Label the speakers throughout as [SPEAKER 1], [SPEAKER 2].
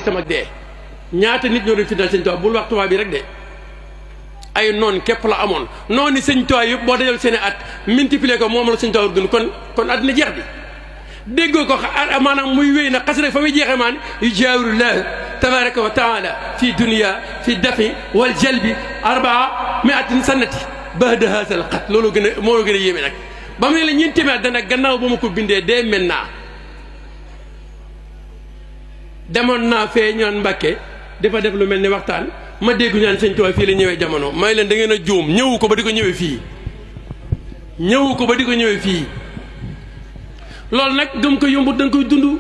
[SPEAKER 1] sama dee ñaata nit ñoo doon fitnaal sëñ Tuubaa bul wax tubaab bi rek de ay noon képp la amoon noonu sëñ Tuubaa yëpp boo dajal seen i at multiplier ko moom la sëñ Tuubaa dund kon àddina jeex bi déggoo ko maanaam muy wéy na xas rek fa muy jeexee maan yu jaawirullah tabaraka wa taala fi dunia fi dafi wal jalbi 400 sanati bahda haasal xat loolu gën a moo gën a yéeme nag ba mu ne la ñeenti téeméer dana gannaaw ba ma ko bindee dee maintenant demoon naa fee ñoon Mbàkke dafa def lu mel ni waxtaan ma déggu ñaan sëñ Tuubaa fii la ñëwee jamono may leen da ngeen a juum ñëwu ko ba di ko ñëwee fii ñëwu ko ba di ko ñëwee fii loolu nag gëm ko yombut da nga koy dund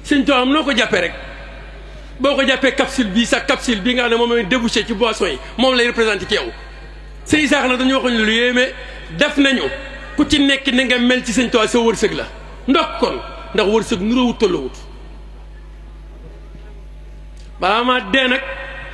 [SPEAKER 1] sëñ Tuubaa am noo ko jàppee rek boo ko jàppee capsule bii sax capsule bii nga xam ne moom mooy débouché ci boisson yi moom lay représenté ci yow sëñ Isaaxa nag dañu waxoon lu yéeme def nañu ku ci nekk ni nga mel ci sëñ Tuubaa sa wërsëg la ndox kon ndax wërsëg nuróowut tolluwut balaa ma dee nag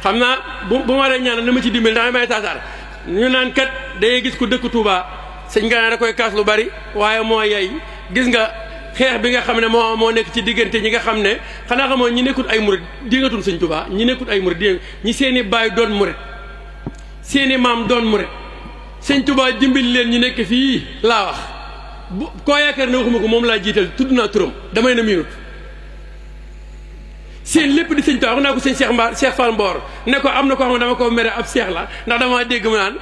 [SPEAKER 1] xam naa bu ma dee ñaanal na ma ci dimbali ndax may taasaar ñu naan kat day gis ku dëkk Touba sëñ Gana da koy kaas lu bari waaye moo yey gis nga xeex bi nga xam ne moo nekk ci diggante ñi nga xam ne xanaa xamoo ñi nekkut ay murit dingatul sëñ Touba ñi nekkut ay murit ñi seeni baay doon murit seeni maam doon murit sëñ Touba dimbali leen ñu nekk fii laa wax bu koo yaakaar ne waxuma ko moom laa jiital tudd naa turam damay na minute seen lépp di sëñ Tuubaa wax naa ko sëñ Cheikh Fall Mboor ne ko am na ko xam ne dama ko mere ab seex la ndax dama dégg mu naan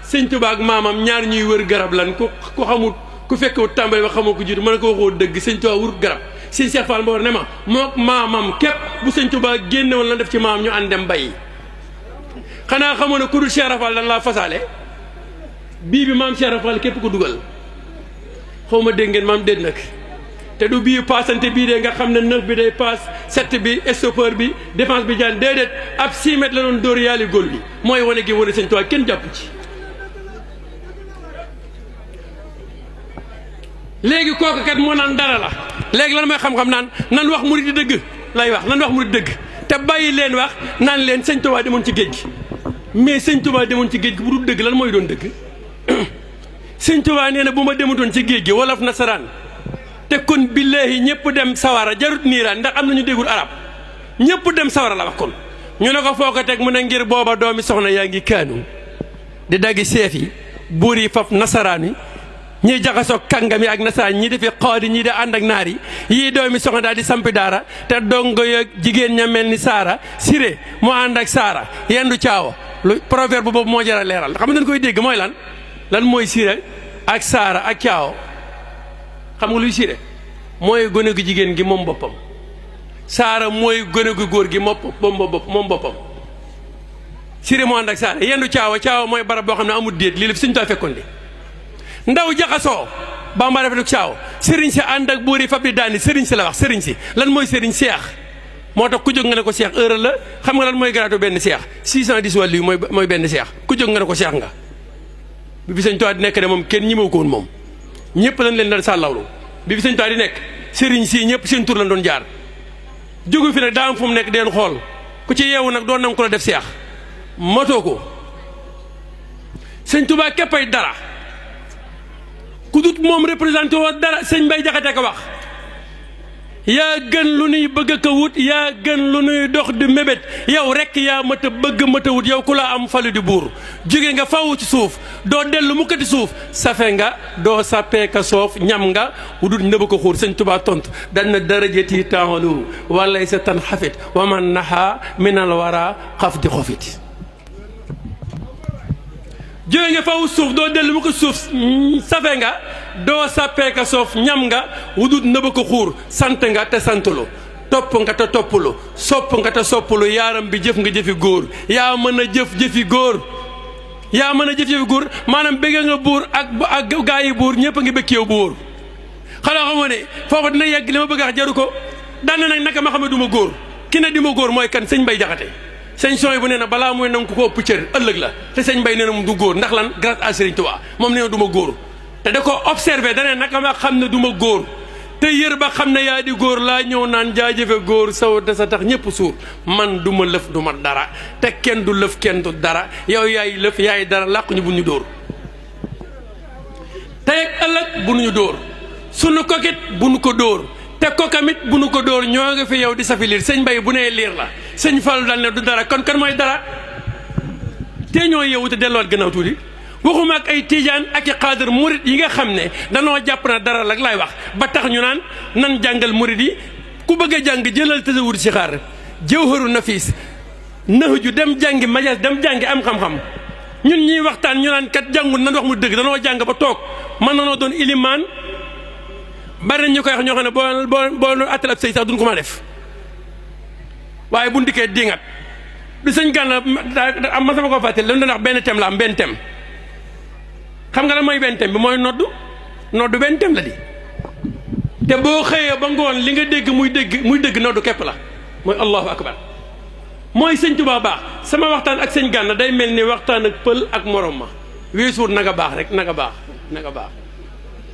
[SPEAKER 1] sëñ Tuubaa ak maamam ñaar ñuy wër garab lan ku xamut ku fekkewut tàmbali ba xamoo ko jiitu mën na ko waxoo dëgg sëñ Tuubaa wër garab sëñ Cheikh Fall Mboor ne ma mook maamam képp bu sëñ Tuubaa génne woon la def ci maamam ñu ànd dem bay xanaa xamoo ne ku dul Cheikh Rafal dan laa fasaale bii bi maam Cheikh Rafal képp ko dugal xaw ma dégg ngeen maam déet nag te du bii paasante bii de nga xam ne 9 bi day paas 7 bi stoppeur bi défense bi jaan déedéet ab 6 mètres la doon dóor yaali góol bi mooy wane gi wane sëñ Tuubaa kenn jàpp ci. léegi kooku kat moo naan dara la léegi lan mooy xam-xam naan nan wax murid dëgg lay wax nan wax murid dëgg te bàyyi leen wax naan leen sëñ Tuubaa demoon ci géej gi mais sëñ Tuubaa demoon ci géej gi bu dul dëgg lan mooy doon dëgg sëñ Tuubaa nee na bu ma demutoon ci géej gi wolof nasaraan. te kon billaahi ñëpp dem sawara jarut niiraan ndax am na ñu déggul arab ñëpp dem sawara la wax kon ñu ne ko foo ko teg mu ne ngir booba doomi soxna yaa ngi kaanu di daggi seef yi buur yi faf nasaraan yi ñiy jaxasoo kàngam yi ak nasaraan ñi defi xoodi ñii di ànd ak naar yi yii doomi soxna daal di sampi daara te dongo yo jigéen ña mel ni saara siré mu ànd ak saara yendu caawa lu proverbe boobu moo jar a leeral xam nga dañ koy dégg mooy lan mooy siré ak saara ak caawa xam nga luy siré mooy gone gu jigéen gi moom boppam saara mooy gone gu góor gi moom boppam siré moo ànd ak saara yendu caawa mooy barab boo xam ne amul déet lii la fi Sëñ Tuubaa fekkoon di ndaw jaxasoo Bamba def caaw sëriñ si ànd ak buur yi fab di daani sëriñ si la wax sëriñ si lan mooy sëriñ seex moo tax ku jóg nga ne ko seex heure la xam nga lan mooy garaatu benn seex 610 wàll yi mooy benn seex ku jóg nga ne ko seex nga bi fi Sëñ Tuubaa di nekk de moom kenn ñimewu ko woon moom ñëpp lañ leen daan sàllawlu bi fi Sëñ Tuubaa di nekk sëriñ si ñëpp seen tur lañ doon jaar jógu fi nag daa am fu mu nekk deen xool ku ci yeewu nag doon nangu ko la def seex matoo ko Sëñ Tuubaa képpay dara ku dut moom représenté woo dara sëñ Mbay Jaxate ko wax yaa gën lu nuy bëgg ko wut yaa gën lu nuy dox di mébét yow rek yaa mat a bëgg mat a wut yow ku la am falu di buur jóge nga faw ci suuf doo dellu mukkati suuf safe nga doo sappeeka soof ñam nga wudut nëba ko xuur sëñ Tuubaa tontu dan na darajati taalu walay sa tan xafit wa man naxa minal wara xaf di xofit jóge nga faw suuf doo dellu mu ko suuf safe nga doo sàppeeka soof ñam nga wudut nëba ko xuur sant nga te santulu topp nga te toppulu sopp nga te soppulu yaaram bi jëf nga jëfi góor yaa mën a jëf-jëfi góor yaa mën a jëf-jëfi góor maanaam bëgg nga buur ak gaa yi buur ñëpp a ngi bëkk yow bu wóor xanaa xamoo ne foofu dina yegg li ma bëgg a wax jaru ko daan na nag naka ma xam ne du ma góor ki ne di ma góor mooy kan sëñ Mbay Jaxate sëñ Sooy bu nee na balaa mooy nangu ko ëpp cër ëllëg la te sëñ Mbay nee na moom du góor ndax lan grâce à Sëriñ Tuubaa moom nee na du ma góor te da ko observé da ne naka ma xam ne du ma góor te yër ba xam ne yaa di góor laa ñëw naan jaajëfe góor saw te sa tax ñëpp suur man du ma lëf du ma dara te kenn du lëf kenn du dara yow yaay lëf yaay dara làqu ñu bu ñu dóor tey ak ëllëg bu ñu dóor sunu kokit bu nu ko dóor te ko kamit bu nu ko dóor ñoo nga fi yow di safi liir sëñ Mbay bu nee liir la sëñ Fallu dal ne du dara kon kan mooy dara te ñoo yeewu te delluwaat gannaaw tuuti waxuma ak ay tiijaan ak i xaadir murit yi nga xam ne danoo jàpp na dara lag laay wax ba tax ñu naan nan jàngal murit yi ku bëgg a jàng jëlal tasawur si xaar jawharu nafis naxju dem jàngi majaas dem jàngi am xam-xam ñun ñuy waxtaan ñu naan kat jàngul nan wax mu dëgg danoo jàng ba toog mën nanoo doon ilimaan bari ñu koy wax ñoo xam ne boo attal ab sëy sax duñ ko ma def waaye bu ndikkee dingat du sëñ Gana am ma sama ko fàttali lan doon wax benn thème la am benn thème xam nga la mooy benn thème bi mooy noddu benn thème la di te boo xëyee ba ngoon li nga dégg muy dëgg noddu képp la mooy allahu akbar mooy sëñ Tuubaa baax sama waxtaan ak sëñ Gana day mel ni waxtaan ak pël ak morom ma weesuur na nga baax rek na nga baax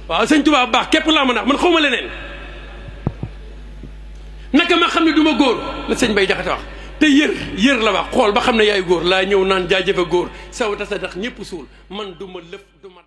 [SPEAKER 1] waaw sëñ Tuubaa baax képp laa mën a man xawma leneen naka ma xam ne du ma góor la sëñ Bay Jaxate wax te yër la wax xool ba xam ne yaay góor laa ñëw naan jaajëfe góor saw ta sa dax ñëpp suul man du ma lëf du ma